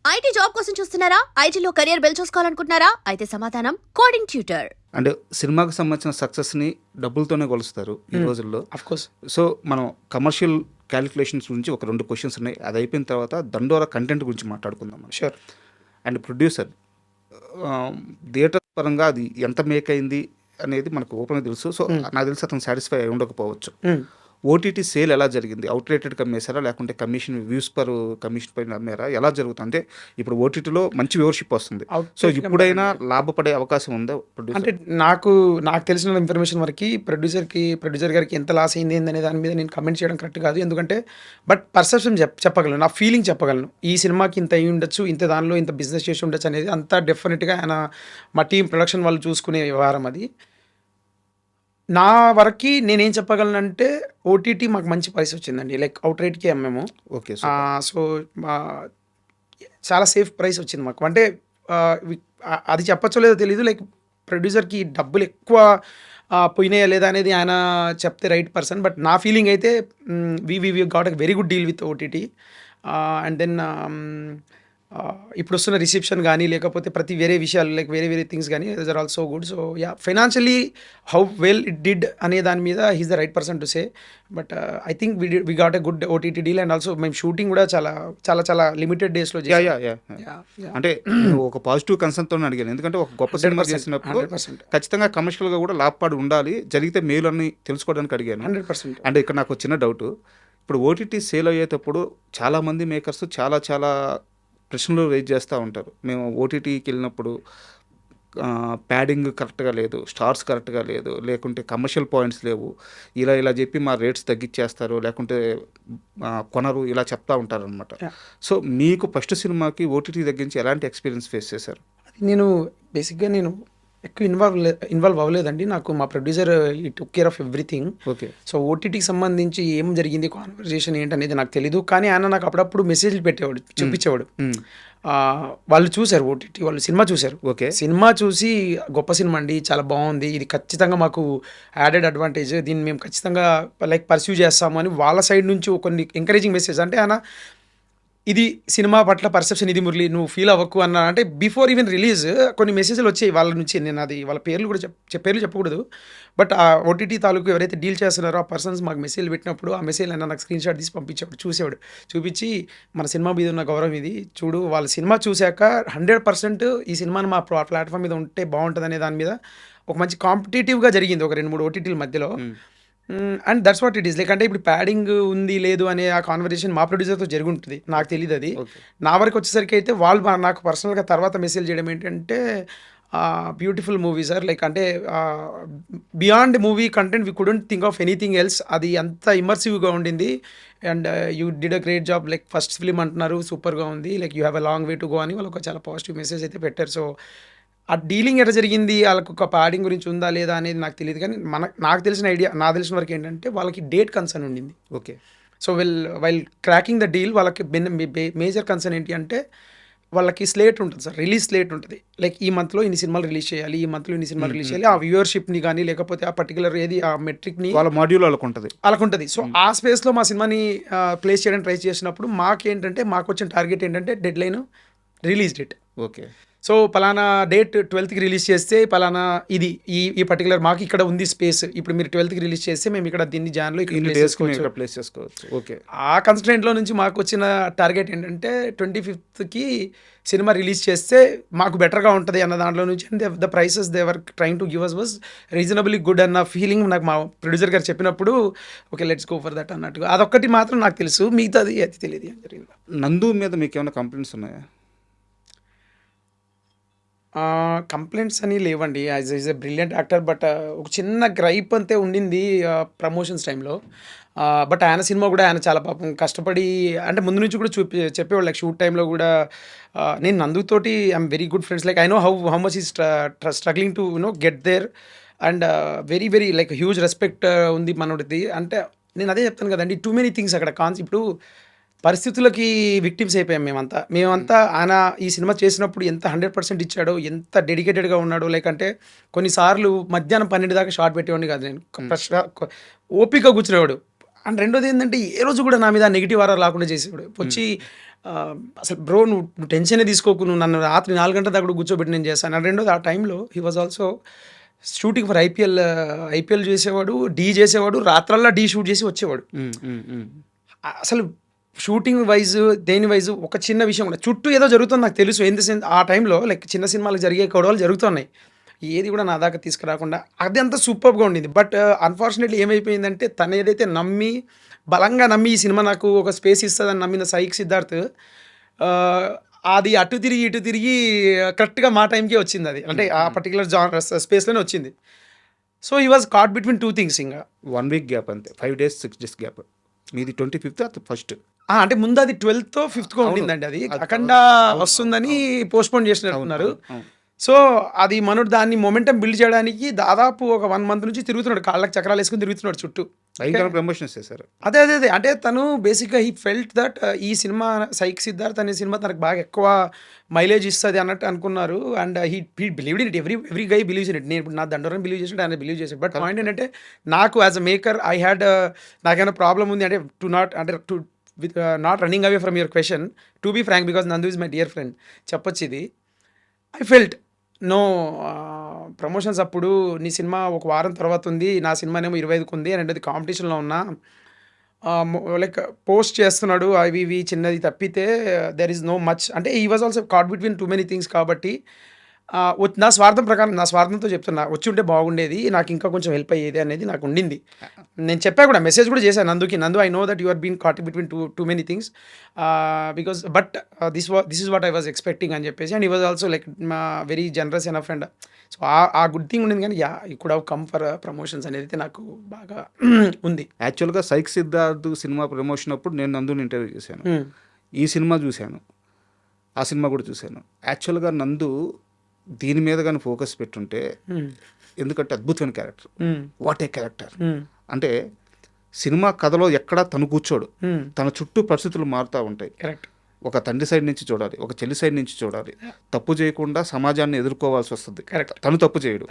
IT job కోసం చూస్తున్నారా? ఐటీలో కెరియర్ బిల్డ్ చూసుకోవాలనుకుంటున్నారా? అయితే సమాధానం కోడింగ్ ట్యూటర్. అంటే సినిమాకి సంబంధించిన సక్సెస్ని డబ్బులతోనే కొలుస్తారు ఈ రోజుల్లో. కోర్స్. సో మనం కమర్షియల్ క్యాలిక్యులేషన్స్ గురించి ఒక 2 క్వశ్చన్స్ ఉన్నాయి. అది అయిపోయిన తర్వాత దండోరా కంటెంట్ గురించి మాట్లాడుకుందాం మనం. షూర్. అండ్ ప్రొడ్యూసర్ థియేటర్ పరంగా అది ఎంత మేక్ అయింది అనేది మనకు ఓపెన్గా తెలుసు. సో నాకు తెలిసి అతను సాటిస్ఫై అయి ఉండకపోవచ్చు. ఓటీటీ సేల్ ఎలా జరిగింది? అవుట్రేటెడ్గా అమ్మేశారా, లేకుంటే కమిషన్ వ్యూస్ పర్ కమిషన్ పైన అమ్మారా? ఎలా జరుగుతుంది? అంటే ఇప్పుడు ఓటీటీలో మంచి వ్యూవర్షిప్ వస్తుంది. సో ఇప్పుడైనా లాభపడే అవకాశం ఉందా ప్రొడ్యూసర్? అంటే నాకు తెలిసిన ఇన్ఫర్మేషన్ వరకు ప్రొడ్యూసర్ గారికి ఎంత లాస్ అయింది అనే దాని మీద నేను కమెంట్ చేయడం కరెక్ట్ కాదు. ఎందుకంటే బట్ పర్సెప్షన్ చెప్పగలను, నా ఫీలింగ్ చెప్పగలను. ఈ సినిమాకి ఇంత అయి ఉండొచ్చు, ఇంత దానిలో ఇంత బిజినెస్ చేసి ఉండొచ్చు అనేది అంతా డెఫినెట్గా ఆయన మా టీం ప్రొడక్షన్ వాళ్ళు చూసుకునే వ్యవహారం అది. నా వరకు నేనేం చెప్పగలనంటే ఓటీటీ మాకు మంచి ప్రైస్ వచ్చిందండి. లైక్ అవుట్ రేట్కి అమ్మాము. ఓకే. సో చాలా సేఫ్ ప్రైస్ వచ్చింది మాకు. అంటే అది చెప్పచ్చో లేదో తెలీదు. లైక్ ప్రొడ్యూసర్కి డబ్బులు ఎక్కువ పోయినాయా లేదా అనేది ఆయన చెప్తే రైట్ పర్సన్. బట్ నా ఫీలింగ్ అయితే we got a very good deal with OTT. And then ఇప్పుడు వస్తున్న రిసెప్షన్ కానీ లేకపోతే ప్రతి వేరే విషయాలు లైక్ వేరే థింగ్స్ కానీ those are also good. So yeah, financially how well it did అనే దాని మీద he's the right person to say. But I think we got a good OTT deal. And also మేము షూటింగ్ కూడా చాలా limited డేస్లో అంటే ఒక పాజిటివ్ కన్సర్న్తో అడిగాను. ఎందుకంటే ఒక గొప్ప సినిమా చేసినప్పుడు ఖచ్చితంగా కమర్షియల్గా కూడా లాభపాడు ఉండాలి, జరిగితే మేలు అని తెలుసుకోవడానికి అడిగాను. 100%. అంటే ఇక్కడ నాకు చిన్న డౌట్. ఇప్పుడు ఓటీటీ సేల్ అయ్యేటప్పుడు చాలామంది మేకర్స్ చాలా ప్రశ్నలు రేజ్ చేస్తూ ఉంటారు. మేము ఓటీటీకి వెళ్ళినప్పుడు ప్యాడింగ్ కరెక్ట్గా లేదు, స్టార్స్ కరెక్ట్గా లేదు, లేకుంటే కమర్షియల్ పాయింట్స్ లేవు, ఇలా చెప్పి మా రేట్స్ తగ్గించేస్తారు, లేకుంటే కొనరు, ఇలా చెప్తా ఉంటారనమాట. సో మీకు ఫస్ట్ సినిమాకి ఓటీటీ దగ్గర నుంచి ఎలాంటి ఎక్స్పీరియన్స్ ఫేస్ చేశారు? నేను బేసిక్గా ఎక్కువ ఇన్వాల్వ్ అవ్వలేదండి. నాకు మా producer he took care of everything. Okay. So ఓటీటీకి సంబంధించి ఏం జరిగింది, కాన్వర్జేషన్ ఏంటనేది నాకు తెలీదు. కానీ ఆయన నాకు అప్పుడప్పుడు మెసేజ్లు పెట్టేవాడు, చూపించేవాడు. వాళ్ళు చూశారు, ఓటీటీ వాళ్ళు సినిమా చూశారు. ఓకే. సినిమా చూసి గొప్ప సినిమా అండి, చాలా బాగుంది, ఇది ఖచ్చితంగా మాకు యాడెడ్ అడ్వాంటేజ్, దీన్ని మేము ఖచ్చితంగా లైక్ పర్స్యూ చేస్తాము అని వాళ్ళ సైడ్ నుంచి కొన్ని ఎంకరేజింగ్ మెసేజ్. అంటే ఆయన ఇది సినిమా పట్ల పర్సెప్షన్ ఇది మురళి, నువ్వు ఫీల్ అవ్వకు అన్న. అంటే బిఫోర్ ఈవెన్ రిలీజ్ కొన్ని మెసేజ్లు వచ్చాయి వాళ్ళ నుంచి. నేను అది వాళ్ళ పేర్లు కూడా పేర్లు చెప్పకూడదు. బట్ ఆ ఓటీటీ తాలూకు ఎవరైతే డీల్ చేస్తున్నారో ఆ పర్సన్స్ మాకు మెసేజ్లు పెట్టినప్పుడు ఆ మెసేజ్ అయినా నాకు స్క్రీన్ షాట్ తీసి పంపించేవాడు, చూసేవాడు, చూపించి మన సినిమా మీద ఉన్న గౌరవం ఇది చూడు, వాళ్ళ సినిమా చూశాక 100% ఈ సినిమాని మా ప్లాట్ఫామ్ మీద ఉంటే బాగుంటుంది అనే దాని మీద ఒక మంచి కాంపిటేటివ్గా జరిగింది ఒక 2-3 ఓటీటీల మధ్యలో. And that's what it is. Like అంటే ఇప్పుడు ప్యాడింగ్ ఉంది లేదు అనే ఆ కాన్వర్జేషన్ మా ప్రొడ్యూసర్తో జరుగుంటుంది, నాకు తెలియదు అది. నా వరకు వచ్చేసరికి అయితే వాళ్ళు నాకు పర్సనల్గా తర్వాత మెసేజ్ చేయడం ఏంటంటే బ్యూటిఫుల్ మూవీ సార్, లైక్ అంటే beyond movie content we couldn't think of anything else, అది అంత ఇమర్సివ్గా ఉండింది. And you did a great job, like first film అంటున్నారు, సూపర్గా ఉంది, like you have a long way to go అని వాళ్ళు ఒక చాలా పాజిటివ్ మెసేజ్ అయితే పెట్టారు. సో ఆ డీలింగ్ ఎట్లా జరిగింది, వాళ్ళకు ఒక ప్యాడింగ్ గురించి ఉందా లేదా అనేది నాకు తెలియదు. కానీ నాకు తెలిసిన తెలిసిన వరకు ఏంటంటే వాళ్ళకి డేట్ కన్సర్న్ ఉండింది. Okay. So while cracking the deal వాళ్ళకి మేజర్ కన్సర్న్ ఏంటి అంటే వాళ్ళకి స్లేట్ ఉంటుంది సార్, రిలీజ్ స్లేట్ ఉంటుంది. లైక్ ఈ మంత్లో ఇన్ని సినిమాలు రిలీజ్ చేయాలి, ఈ మంత్లో ఇన్ని సినిమాలు రిలీజ్ చేయాలి. ఆ వ్యూవర్షిప్ని కానీ లేకపోతే ఆ పర్టికులర్ ఏది ఆ మెట్రిక్ని వాళ్ళ మాడ్యూల్ వాళ్ళకు ఉంటుంది. సో ఆ స్పేస్లో మా సినిమాని ప్లేస్ చేయడానికి ట్రై చేసినప్పుడు మాకేంటంటే మాకు వచ్చిన టార్గెట్ ఏంటంటే dead line release date. Okay. So పలానా డేట్ 12th రిలీజ్ చేస్తే పలానా ఇది ఈ పర్టికులర్ మాకు ఇక్కడ ఉంది స్పేస్, ఇప్పుడు మీరు 12th రిలీజ్ చేస్తే మేము ఇక్కడ దీన్ని జాన్లో ఇక్కడ ప్లేస్ చేసుకోవచ్చు. ఓకే. ఆ కన్స్ట్రెంట్లో నుంచి మాకు వచ్చిన టార్గెట్ ఏంటంటే 25th సినిమా రిలీజ్ చేస్తే మాకు బెటర్గా ఉంటుంది అన్న దాంట్లో నుంచి. And the prices they were trying to give us was reasonably good అన్న ఫీలింగ్ నాకు మా ప్రొడ్యూసర్ గారు చెప్పినప్పుడు okay let's go for that అన్నట్టుగా. అదొక్కటి మాత్రం నాకు తెలుసు, మిగతాది అది తెలియదు ఏం జరిగింది. నందు మీద మీకు ఏమైనా కంప్లైంట్స్ ఉన్నాయా? కంప్లైంట్స్ అని లేవండి. Is a brilliant actor. But ఒక చిన్న గ్రైప్ అంతే ఉండింది ప్రమోషన్స్ టైంలో. బట్ ఆయన సినిమా కూడా ఆయన చాలా పాపం కష్టపడి, అంటే ముందు నుంచి కూడా చెప్పేవాళ్ళు. లైక్ షూట్ టైంలో కూడా నేను నందుతోటి I'm very good friends. Like I know how much he's struggling to get there. And very like huge respect ఉంది మనోడిది. అంటే నేను అదే చెప్తాను కదండి, టూ మెనీ థింగ్స్ అక్కడ ఇప్పుడు పరిస్థితులకి విక్టిమ్స్ అయిపోయాం మేమంతా. ఆయన ఈ సినిమా చేసినప్పుడు ఎంత 100% ఇచ్చాడో, ఎంత డెడికేటెడ్గా ఉన్నాడో. లైక్ అంటే కొన్నిసార్లు మధ్యాహ్నం 12 దాకా షార్ట్ పెట్టేవాడిని కాదు నేను. ఓపిక కూర్చునేవాడు. అండ్ రెండోది ఏంటంటే ఏ రోజు కూడా నా మీద నెగిటివ్ ఆరా లేకుండా చేసేవాడు వచ్చి అసలు బ్రో నువ్వు టెన్షనే తీసుకోకు, నువ్వు నన్ను రాత్రి 4 గంటల దాకా కూడా కూర్చోబెట్టి నేను చేశాను. అండ్ రెండోది ఆ టైంలో he was also shooting for IPL చేసేవాడు, డీ చేసేవాడు, రాత్రల్లా డీ షూట్ చేసి వచ్చేవాడు. అసలు షూటింగ్ వైజ్ దేని వైజ్ ఒక చిన్న విషయం కూడా చుట్టూ ఏదో జరుగుతుంది నాకు తెలుసు. ఆ టైంలో లైక్ చిన్న సినిమాలకు జరిగే గొడవలు జరుగుతున్నాయి, ఏది కూడా నా దాకా తీసుకురాకుండా అది అంతా సూపర్గా ఉండింది. బట్ అన్ఫార్చునేట్లీ ఏమైపోయిందంటే తను ఏదైతే బలంగా నమ్మి ఈ సినిమా నాకు ఒక స్పేస్ ఇస్తుందని నమ్మిన సాయి సిద్ధార్థ్ అది అటు తిరిగి ఇటు తిరిగి కరెక్ట్గా మా టైంకే వచ్చింది. అది అంటే ఆ పర్టికులర్ స్పేస్లోనే వచ్చింది. So he was caught between 2 things. ఇంకా 1 వీక్ గ్యాప్ అంతే, 5 days 6 days గ్యాప్. మీది 25th అది ఫస్ట్. అంటే ముందు అది 12th 5th ఉండిందండి. అది అఖండ వస్తుందని పోస్ట్పోన్ చేసినట్టున్నారు. సో అది మనోడు దాన్ని మొమెంటం బిల్డ్ చేయడానికి దాదాపు ఒక 1 month నుంచి తిరుగుతున్నాడు, కాళ్ళకి చక్రాలు వేసుకుని తిరుగుతున్నాడు చుట్టూ. ప్రమోషన్స్ చేశారు. అదే అంటే తను బేసిక్గా హీ ఫెల్ట్ దట్ ఈ సినిమా సైక్ సిద్ధార్థ్ అనే సినిమా తనకు బాగా ఎక్కువ మైలేజ్ ఇస్తుంది అన్నట్టు అనుకున్నారు. And he believed in it. Every guy believes in it. నేను ఇప్పుడు నా దండోరం బిలీవ్ చేసినట్టు ఆయన బిలీవ్ చేశాడు. బట్ పాయింట్ ఏంటంటే నాకు యాజ్ అ మేకర్ నాకేమైనా ప్రాబ్లం ఉంది అంటే to with not running away from your question, to be frank, because Nandu is my dear friend చెప్పొచ్చు ఇది. ఐ ఫెల్ట్ నో ప్రమోషన్స్ అప్పుడు నీ సినిమా ఒక వారం తర్వాత ఉంది, నా సినిమానేమో 25కి ఉంది, రెండోది కాంపిటీషన్లో ఉన్నా, లైక్ పోస్ట్ చేస్తున్నాడు అవి ఇవి చిన్నది తప్పితే దెర్ ఈజ్ నో మచ్. అంటే ఈ was also caught between too many things. కాబట్టి నా స్వార్థం ప్రకారం, నా స్వార్థంతో చెప్తున్నా, వచ్చి ఉంటే బాగుండేది, నాకు ఇంకా కొంచెం హెల్ప్ అయ్యేది అనేది నాకు ఉండింది. నేను చెప్పా కూడా, మెసేజ్ కూడా చేశాను Nandu, I know that you are been caught between too many things because but this is what I was expecting అని చెప్పేసి. And he was also like very generous enough friend. So ఆ గుడ్ థింగ్ ఉండింది. కానీ you could have come for promotions అనేది అయితే నాకు బాగా ఉంది. యాక్చువల్గా సైక్ సిద్ధార్థ్ సినిమా ప్రమోషన్ అప్పుడు నేను నందుని ఇంటర్వ్యూ చేశాను, ఈ సినిమా చూశాను, ఆ సినిమా కూడా చూశాను. యాక్చువల్గా నందు దీని మీద కానీ ఫోకస్ పెట్టుంటే, ఎందుకంటే అద్భుతమైన క్యారెక్టర్, వాట్ ఏ క్యారెక్టర్. అంటే సినిమా కథలో ఎక్కడా తను కూర్చోడు, తన చుట్టూ పరిస్థితులు మారుతూ ఉంటాయి. కరెక్ట్. ఒక తండ్రి సైడ్ నుంచి చూడాలి, ఒక చెల్లి సైడ్ నుంచి చూడాలి, తప్పు చేయకుండా సమాజాన్ని ఎదుర్కోవాల్సి వస్తుంది. కరెక్ట్. తను తప్పు చేయడు.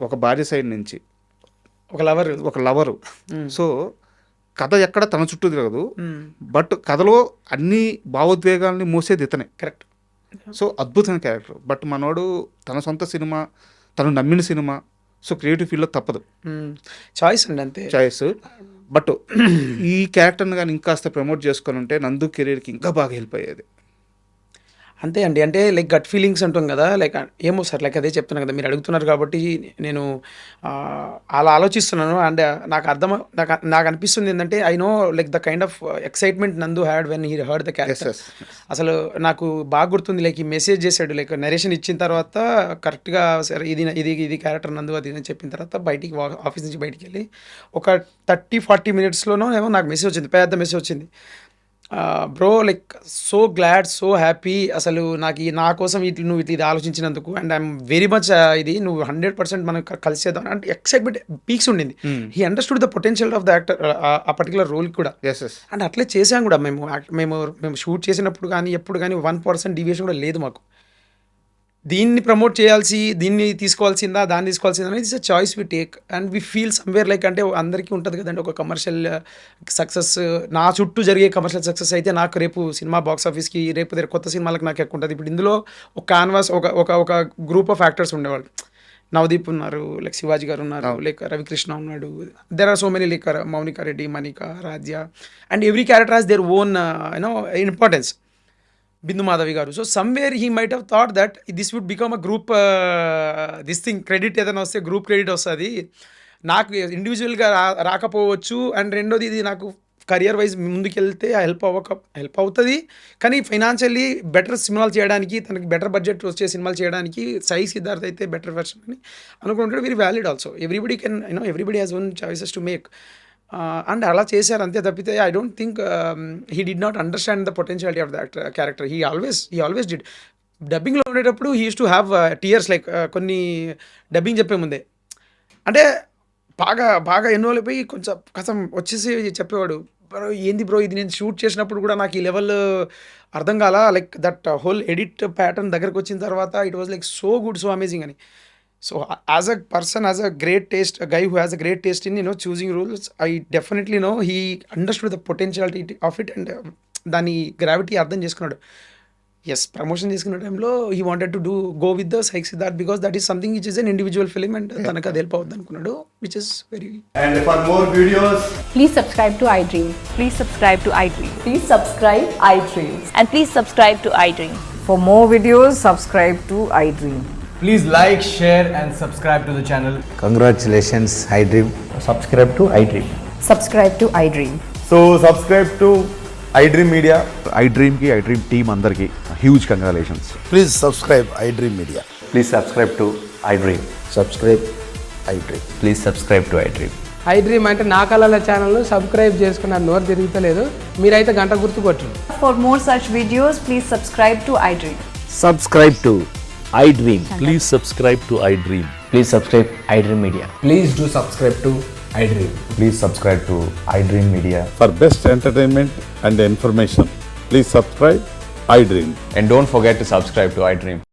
ఒక భార్య సైడ్ నుంచి ఒక లవరు. సో కథ ఎక్కడ తన చుట్టూ తిరగదు, బట్ కథలో అన్ని భావోద్వేగాల్ని మోసేది ఇతనే. కరెక్ట్. సో అద్భుతమైన క్యారెక్టర్. బట్ మనోడు తన సొంత సినిమా, తను నమ్మిన సినిమా, సో క్రియేటివ్ ఫీల్డ్లో తప్పదు, చాయిస్ అండి, అంతే చాయిస్. బట్ ఈ క్యారెక్టర్ని కానీ ఇంకాస్త ప్రమోట్ చేసుకొని ఉంటే నందు కెరీర్కి ఇంకా బాగా హెల్ప్ అయ్యేది. అంతే అండి. అంటే లైక్ గట్ ఫీలింగ్స్ అంటాం కదా, లైక్ ఏమో సార్, లైక్ అదే చెప్తున్నాను కదా, మీరు అడుగుతున్నారు కాబట్టి నేను అలా ఆలోచిస్తున్నాను. అండ్ నాకు అనిపిస్తుంది ఏంటంటే, I know like the kind of excitement Nandu had when he heard the character. అసలు నాకు బాగా గుర్తుంది, లైక్ ఈ మెసేజ్ చేశాడు, లైక్ నరేషన్ ఇచ్చిన తర్వాత కరెక్ట్గా సరే ఇది క్యారెక్టర్ నందు అది అని చెప్పిన తర్వాత బయటికి ఆఫీస్ నుంచి బయటికి వెళ్ళి ఒక 30-40 minutesలోనో ఏమో నాకు మెసేజ్ వచ్చింది, పెద్ద మెసేజ్ వచ్చింది. Bro like so glad, so happy, అసలు నాకు నా కోసం నువ్వు ఇది ఆలోచించినందుకు, అండ్ ఐఎమ్ వెరీ మచ్ ఇది నువ్వు 100% మనం కలిసేద్దాం అంటే ఎక్సైట్మెంట్ పీక్స్ ఉండింది. He understood the potential of the actor ఆ పర్టికులర్ రోల్ కూడా. అండ్ అట్లే చేసాం కూడా మేము షూట్ చేసినప్పుడు కానీ ఎప్పుడు కానీ 1% డీవియేషన్ కూడా లేదు మాకు. దీన్ని ప్రమోట్ చేయాల్సి, దీన్ని తీసుకోవాల్సిందా, దాన్ని తీసుకోవాల్సిందా అనేది it's a choice we take. And we feel somewhere like, అంటే అందరికీ ఉంటుంది కదండి ఒక కమర్షియల్ సక్సెస్. నా చుట్టూ జరిగే కమర్షియల్ సక్సెస్ అయితే నాకు రేపు సినిమా బాక్స్ ఆఫీస్కి, రేపు కొత్త సినిమాలకు నాకు ఎక్కువ ఉంటుంది. ఇప్పుడు ఇందులో ఒక క్యాన్వాస్, ఒక గ్రూప్ ఆఫ్ యాక్టర్స్ ఉండేవాళ్ళు. నవదీప్ ఉన్నారు, లైక్ శివాజీ గారు ఉన్నారు, లైక్ రవికృష్ణ ఉన్నాడు, there are so many, like Mounika Reddy, Manika, Rajya, and every character has their own importance. Bindu Madhavi garu. So somewhere he might have thought that this would become a group, this thing credit ఏదైనా వస్తే group credit వస్తుంది, నాకు ఇండివిజువల్గా రాకపోవచ్చు. And రెండోది, ఇది నాకు కెరియర్ వైజ్ ముందుకెళ్తే హెల్ప్ అవుతుంది, కానీ ఫైనాన్షియల్లీ బెటర్ సినిమాలు చేయడానికి, తనకి బెటర్ బడ్జెట్ వచ్చే సినిమాలు చేయడానికి సాయి సిద్ధార్థ్ అయితే బెటర్ వెర్షన్ అని అనుకుంటాడు. Very valid also. Everybody everybody has own choices to make. And అలా చేశారు అంతే తప్పితే I don't think he did not understand the potentiality of that character. He always did. డబ్బింగ్లో ఉండేటప్పుడు he used to have tears, like కొన్ని dubbing చెప్పే ముందే, అంటే బాగా ఎన్రోల్ అయిపోయి కొంచెం కసం వచ్చేసి చెప్పేవాడు, బ్రో ఏంది బ్రో ఇది, నేను షూట్ చేసినప్పుడు కూడా నాకు ఈ లెవెల్ అర్థం కాల, like that whole edit pattern దగ్గరకు వచ్చిన తర్వాత it was like so good, so amazing అని. So as a person, as a great taste, a guy who has a great taste in choosing roles, I definitely know he understood the potentiality of it and దాని gravity అర్థం చేసుకున్నాడు. Yes, promotion చేసుకున్న టైంలో he wanted to go with the psych Siddharth because that is something which is an individual film and తనకు అది help అవుతుంది అనుకున్నాడు, which is very. And for more videos, Please subscribe to iDream. Please subscribe to iDream. Please subscribe iDream. And please subscribe to iDream. For more videos, subscribe to iDream. please like, share and subscribe to the channel. Congratulations, iDream. Subscribe to iDream. Subscribe to iDream. So subscribe to iDream Media. iDream ki iDream team andarki huge congratulations. Please subscribe iDream Media. Please subscribe to iDream. Subscribe iDream. Please subscribe to iDream. iDream అంటే నా కళల channel subscribe చేసుకున్న నోరు తిరుగుతలేదు, మీరైతే గంట గుర్తు కొట్టండి. For more such videos, please subscribe to iDream. Subscribe to iDream. Please subscribe to iDream. Please subscribe iDream Media. Please do subscribe to iDream. Please subscribe to iDream Media. For best entertainment and information, please subscribe iDream. And don't forget to subscribe to iDream.